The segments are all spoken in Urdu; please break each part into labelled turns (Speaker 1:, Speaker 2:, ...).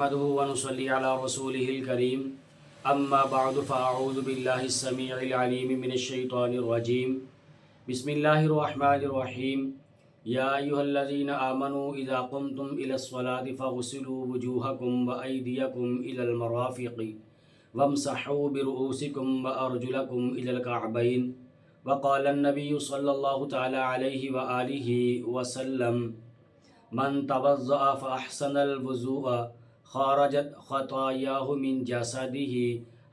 Speaker 1: نحمده ونصلي على رسوله الكريم أما بعد فأعوذ بالله السميع العليم من الشيطان الرجيم بسم الله الرحمن الرحيم يا أيها الذين آمنوا إذا قمتم إلى الصلاة فاغسلوا وجوهكم وأيديكم إلى المرافق وامسحوا برؤوسكم وأرجلكم إلى الكعبين وقال النبي صلى الله تعالى عليه وآله وسلم من توضأ فأحسن الوضوء خرجت خطاياه من جسده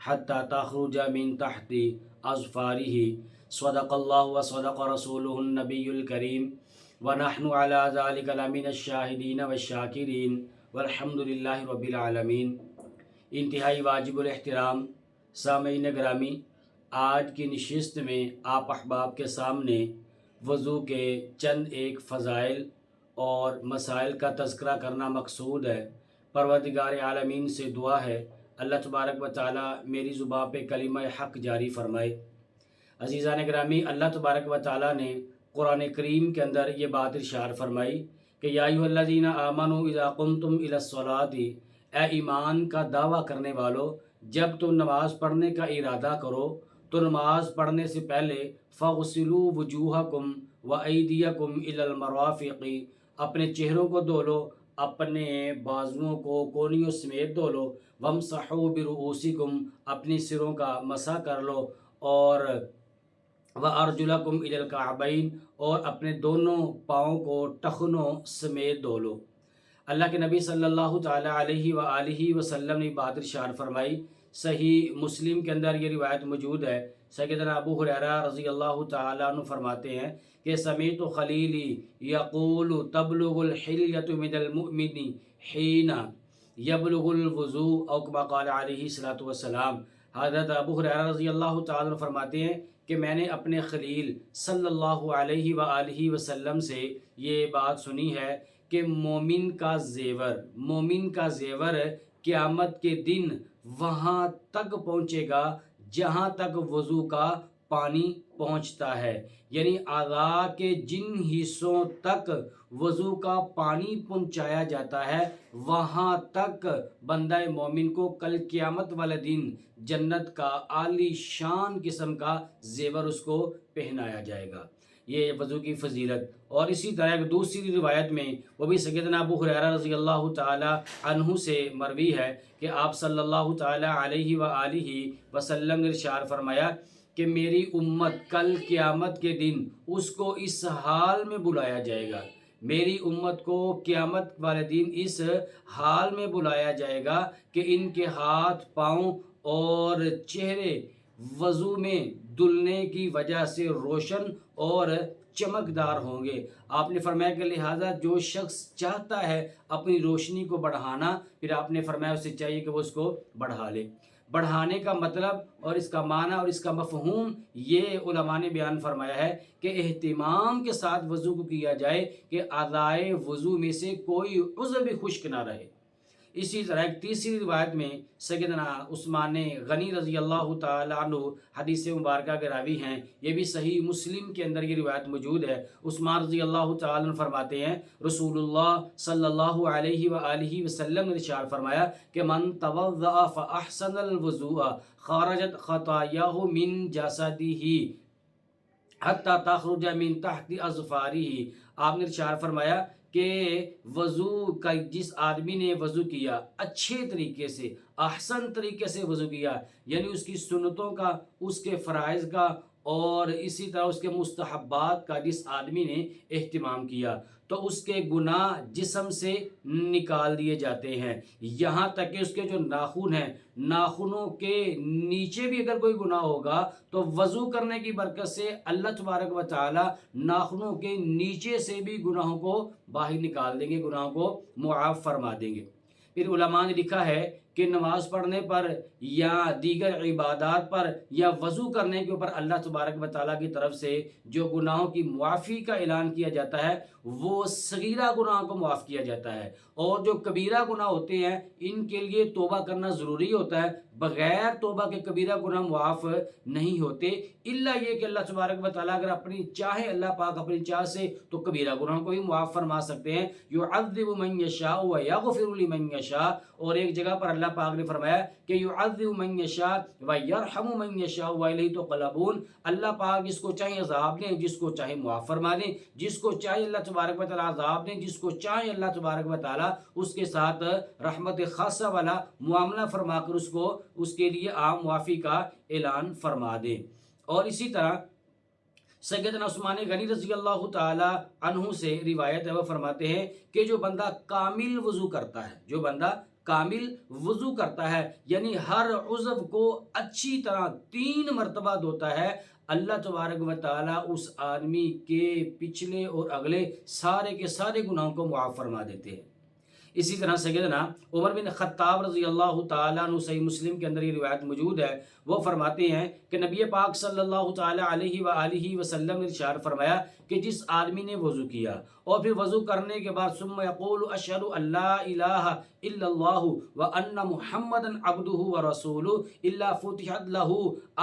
Speaker 1: حتى تخرج من تحت أظفاره صدق الله وصدق رسوله النبي الكريم ونحن على ذلك لمن الشاهدين والشاكرين والحمد لله رب العالمین۔ انتہائی واجب الاحترام سامعین گرامی، آج کی نشست میں آپ احباب کے سامنے وضو کے چند ایک فضائل اور مسائل کا تذکرہ کرنا مقصود ہے۔ پروردگار عالمین سے دعا ہے اللہ تبارک و تعالی میری زبان پہ کلمہ حق جاری فرمائے۔ عزیزان گرامی، اللہ تبارک و تعالی نے قرآن کریم کے اندر یہ بات ارشاد فرمائی کہ یا ایھا الذین آمنوا اذا قمتم الی الصلاۃ، اے ایمان کا دعویٰ کرنے والو، جب تم نماز پڑھنے کا ارادہ کرو تو نماز پڑھنے سے پہلے فاغسلوا وجوہکم وایدیکم الی المرافق، اپنے چہروں کو دھو لو، اپنے بازوؤں کو کونیوں سمیت دھو لو، وامسحوا برؤوسکم، اپنی سروں کا مسح کر لو، اور وارجلکم الی الکعبین، اور اپنے دونوں پاؤں کو ٹخنوں سمیت دھو لو۔ اللہ کے نبی صلی اللہ تعالی علیہ وآلہ وسلم نے بات ارشاد فرمائی۔ صحیح مسلم کے اندر یہ روایت موجود ہے۔ سیدنا ابو ہریرہ رضی اللہ تعالی عنہ فرماتے ہیں کہ سمیعت خلیلی یقول تبلغ الحلیۃ من المؤمن حین یبلغ الوضوء، او کما قال علیہ الصلوۃ والسلام۔ حضرت ابو ہریرہ رضی اللہ تعالی عنہ فرماتے ہیں کہ میں نے اپنے خلیل صلی اللہ علیہ وآلہ وسلم سے یہ بات سنی ہے کہ مومن کا زیور قیامت کے دن وہاں تک پہنچے گا جہاں تک وضو کا پانی پہنچتا ہے، یعنی اعضاء کے جن حصوں تک وضو کا پانی پہنچایا جاتا ہے وہاں تک بندہ مومن کو کل قیامت والے دن جنت کا عالی شان قسم کا زیور اس کو پہنایا جائے گا۔ یہ وضو کی فضیلت۔ اور اسی طرح ایک دوسری روایت میں وہ بھی سیدنا ابو ہریرہ رضی اللہ تعالی عنہ سے مروی ہے کہ آپ صلی اللہ تعالی علیہ وآلہ وسلم نے ارشاد فرمایا کہ میری امت کل قیامت کے دن اس کو اس حال میں بلایا جائے گا، میری امت کو قیامت والے دن اس حال میں بلایا جائے گا کہ ان کے ہاتھ، پاؤں اور چہرے وضو میں دھلنے کی وجہ سے روشن اور چمکدار ہوں گے۔ آپ نے فرمایا کہ لہٰذا جو شخص چاہتا ہے اپنی روشنی کو بڑھانا، پھر آپ نے فرمایا اسے چاہیے کہ وہ اس کو بڑھا لے۔ بڑھانے کا مطلب اور اس کا معنی اور اس کا مفہوم یہ علماء نے بیان فرمایا ہے کہ اہتمام کے ساتھ وضو کو کیا جائے کہ اعضائے وضو میں سے کوئی عضو بھی خشک نہ رہے۔ اسی طرح ایک تیسری روایت میں سیدنا عثمان غنی رضی اللہ تعالی عنہ حدیث مبارکہ کے راوی ہیں، یہ بھی صحیح مسلم کے اندر یہ روایت موجود ہے۔ عثمان رضی اللہ تعالی عنہ فرماتے ہیں رسول اللہ صلی اللہ علیہ وآلہ وسلم نے ارشاد فرمایا کہ من توضأ فأحسن الوضوء خرجت خطاياه من جسده حتى تخرج من تحت اظفاره۔ آپ نے ارشاد فرمایا کہ وضو کا جس آدمی نے وضو کیا اچھے طریقے سے، احسن طریقے سے وضو کیا، یعنی اس کی سنتوں کا، اس کے فرائض کا اور اسی طرح اس کے مستحبات کا جس آدمی نے اہتمام کیا تو اس کے گناہ جسم سے نکال دیے جاتے ہیں، یہاں تک کہ اس کے جو ناخن ہیں، ناخنوں کے نیچے بھی اگر کوئی گناہ ہوگا تو وضو کرنے کی برکت سے اللہ تبارک و تعالی ناخنوں کے نیچے سے بھی گناہوں کو باہر نکال دیں گے، گناہوں کو معاف فرما دیں گے۔ پھر علماء نے لکھا ہے کہ نماز پڑھنے پر یا دیگر عبادات پر یا وضو کرنے کے اوپر اللہ تبارک و تعالیٰ کی طرف سے جو گناہوں کی معافی کا اعلان کیا جاتا ہے وہ صغیرہ گناہ کو معاف کیا جاتا ہے، اور جو کبیرہ گناہ ہوتے ہیں ان کے لیے توبہ کرنا ضروری ہوتا ہے، بغیر توبہ کے کبیرہ گناہ معاف نہیں ہوتے، الا یہ کہ اللہ تبارک و تعالیٰ اگر اپنی چاہے اللہ پاک اپنی چاہ سے تو کبیرہ گناہ کو بھی معاف فرما سکتے ہیں، یعذب من یشاء و یغفر لمن یشاء، اور ایک جگہ پر اللہ پاک نے فرمایا کہ یعذب من یشاء و یرحم من یشاء و الیہ تقلبون، اللہ پاک جس کو چاہے عذاب دیں، جس کو چاہے معاف فرما دیں، جس کو چاہے اللہ تبارک و تعالیٰ عذاب دیں، جس کو چاہے اللہ تبارک و تعالیٰ اس کے ساتھ رحمت خاصہ والا معاملہ فرما کر اس کے لیے عام معافی کا اعلان فرما دیں۔ اور اسی طرح سیدنا عثمان غنی رضی اللہ تعالی عنہ سے روایت ہے، وہ فرماتے ہیں کہ جو بندہ کامل وضو کرتا ہے، جو بندہ کامل وضو کرتا ہے یعنی ہر عضو کو اچھی طرح 3 مرتبہ دھوتا ہے، اللہ تبارک و تعالیٰ اس آدمی کے پچھلے اور اگلے سارے کے سارے گناہوں کو معاف فرما دیتے ہیں۔ اسی طرح سیدنا عمر بن خطاب رضی اللہ تعالیٰ عنہ، صحیح مسلم کے اندر یہ روایت موجود ہے، وہ فرماتے ہیں کہ نبی پاک صلی اللہ تعالیٰ علیہ وآلہ وسلم نے ارشاد فرمایا کہ جس آدمی نے وضو کیا اور پھر وضو کرنے کے بعد ثم یقول اشہد ان لا الہ الا اللہ وان محمدا عبدہ ورسولہ الا فتحت لہ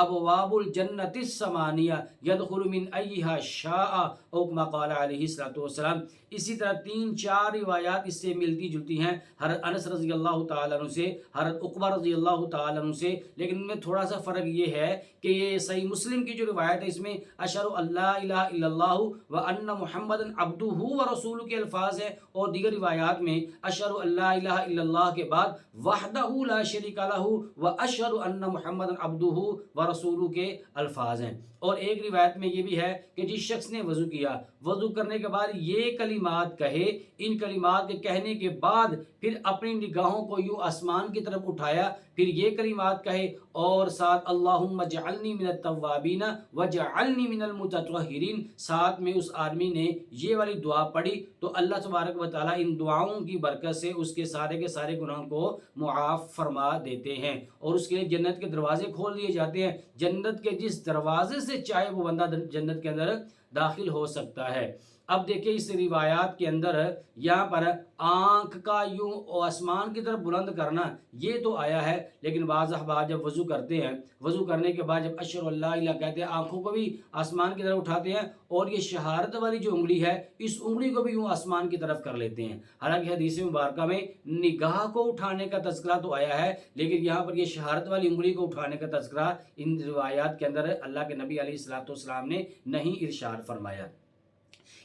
Speaker 1: ابواب الجنۃ الثمانیہ یدخل من ایہا شاء او کما قال علیہ الصلوۃ والسلام۔ اسی طرح 3-4 روایات اس سے ملتی جلتی ہیں، حضرت انس رضی اللہ تعالیٰ عنہ سے، حضرت عقبہ رضی اللہ تعالیٰ عنہ سے، لیکن ان میں تھوڑا سا فرق یہ ہے کہ یہ صحیح مسلم کی جو روایت ہے اس میں اشہد ان لا الہ الا اللہ وان محمدا عبدہ ورسولہ کے الفاظ ہیں، اور دیگر روایات میں اشہد ان لا الہ الا اللہ کے بعد وحدہ لا شریک لہ واشہد ان محمدا عبدہ ورسولہ کے الفاظ ہیں۔ اور ایک روایت میں یہ بھی ہے کہ جس شخص نے وضو کیا، وضو کرنے کے بعد یہ کلمات کہے، ان کلمات کے کہنے کے بعد پھر اپنی نگاہوں کو یوں آسمان کی طرف اٹھایا، پھر یہ کلمات کہے اور ساتھ اللہم اجعلنی من التوابین وجعلنی من المتطہرین، ساتھ میں اس آدمی نے یہ والی دعا پڑھی تو اللہ تبارک و تعالیٰ ان دعاؤں کی برکت سے اس کے سارے گناہوں کو معاف فرما دیتے ہیں، اور اس کے لیے جنت کے دروازے کھول دیے جاتے ہیں، جنت کے جس دروازے سے چاہے وہ بندہ جنت کے اندر داخل ہو سکتا ہے۔ اب دیکھیں اس روایات کے اندر یہاں پر آنکھ کا یوں آسمان کی طرف بلند کرنا یہ تو آیا ہے، لیکن بعض احباب جب وضو کرتے ہیں، وضو کرنے کے بعد جب اشہد ان لا الہ کہتے ہیں آنکھوں کو بھی آسمان کی طرف اٹھاتے ہیں، اور یہ شہادت والی جو انگلی ہے اس انگلی کو بھی یوں آسمان کی طرف کر لیتے ہیں۔ حالانکہ حدیث مبارکہ میں نگاہ کو اٹھانے کا تذکرہ تو آیا ہے، لیکن یہاں پر یہ شہادت والی انگلی کو اٹھانے کا تذکرہ ان روایات کے اندر اللہ کے نبی علیہ الصلوۃ والسلام نے نہیں ارشاد فرمایا۔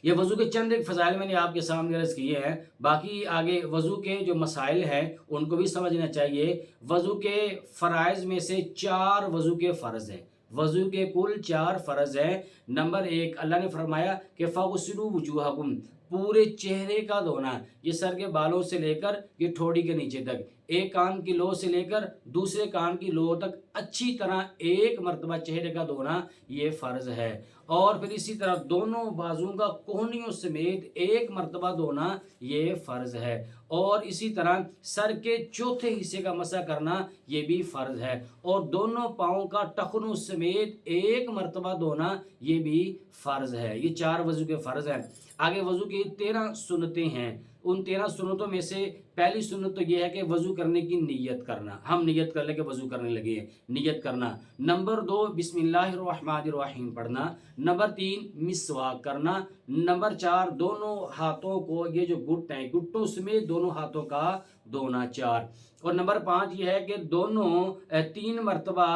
Speaker 1: یہ وضو کے چند ایک فضائل میں نے آپ کے سامنے عرض کیے ہیں، باقی آگے وضو کے جو مسائل ہیں ان کو بھی سمجھنا چاہیے۔ وضو کے فرائض میں سے 4 وضو کے فرض ہیں، وضو کے کل 4 فرض ہیں۔ نمبر 1 اللہ نے فرمایا کہ فَغْسِلُوا وُجُوهَكُمْ، پورے چہرے کا دھونا، یہ سر کے بالوں سے لے کر یہ ٹھوڑی کے نیچے تک، ایک کان کی لو سے لے کر دوسرے کان کی لو تک اچھی طرح 1 مرتبہ چہرے کا دھونا یہ فرض ہے، اور پھر اسی طرح دونوں بازوؤں کا کوہنیوں سمیت 1 مرتبہ دھونا یہ فرض ہے، اور اسی طرح سر کے چوتھے حصے کا مسح کرنا یہ بھی فرض ہے، اور دونوں پاؤں کا ٹخنوں سمیت 1 مرتبہ دھونا یہ بھی فرض ہے۔ یہ 4 وضو کے فرض ہیں۔ آگے وضو کی 13 سنتیں ہیں، ان 13 سنتوں میں سے پہلی سنت تو یہ ہے کہ وضو کرنے کی نیت کرنا، ہم نیت کر لیں کہ وضو کرنے لگے ہیں، نیت کرنا۔ نمبر 2 بسم اللہ الرحمن الرحیم پڑھنا۔ نمبر 3 مسواک کرنا۔ نمبر 4 دونوں ہاتھوں کو یہ جو گھٹ ہیں گھٹوں سمیت دونوں ہاتھوں کا دھونا 4۔ اور نمبر 5 یہ ہے کہ دونوں 3 مرتبہ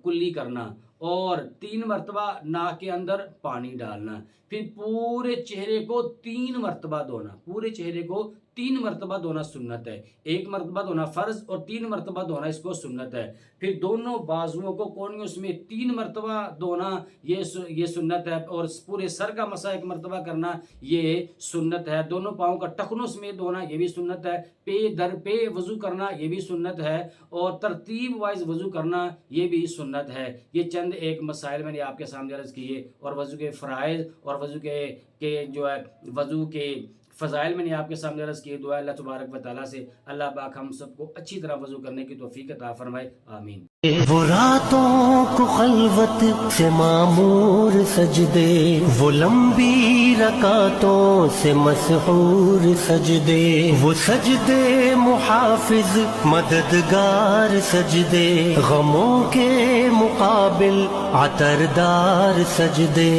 Speaker 1: کلی کرنا، اور 3 مرتبہ ناک کے اندر پانی ڈالنا، پھر پورے چہرے کو 3 مرتبہ دھونا، پورے چہرے کو 3 مرتبہ دھونا سنت ہے، 1 مرتبہ دھونا فرض اور 3 مرتبہ دھونا اس کو سنت ہے۔ پھر دونوں بازوؤں کو کونیوں میں 3 مرتبہ دھونا یہ سنت ہے، اور پورے سر کا مسح 1 مرتبہ کرنا یہ سنت ہے۔ دونوں پاؤں کا ٹخنوں سمیت دھونا یہ بھی سنت ہے۔ پے در پے وضو کرنا یہ بھی سنت ہے، اور ترتیب وائز وضو کرنا یہ بھی سنت ہے۔ یہ چند ایک مسائل میں نے آپ کے سامنے عرض کیے، اور وضو کے فرائض اور وضو کے جو ہے وضو کے فضائل میں نے آپ کے سامنے عرض کی دعا اللہ تبارک و تعالیٰ سے اللہ پاک ہم سب کو اچھی طرح وضو کرنے کی توفیق عطا فرمائے، آمین۔
Speaker 2: وہ راتوں کو خلوت سے معمور سجدے، وہ لمبی رکعتوں سے مسحور سجدے، وہ سجدے محافظ مددگار سجدے، غموں کے مقابل عطردار سجدے۔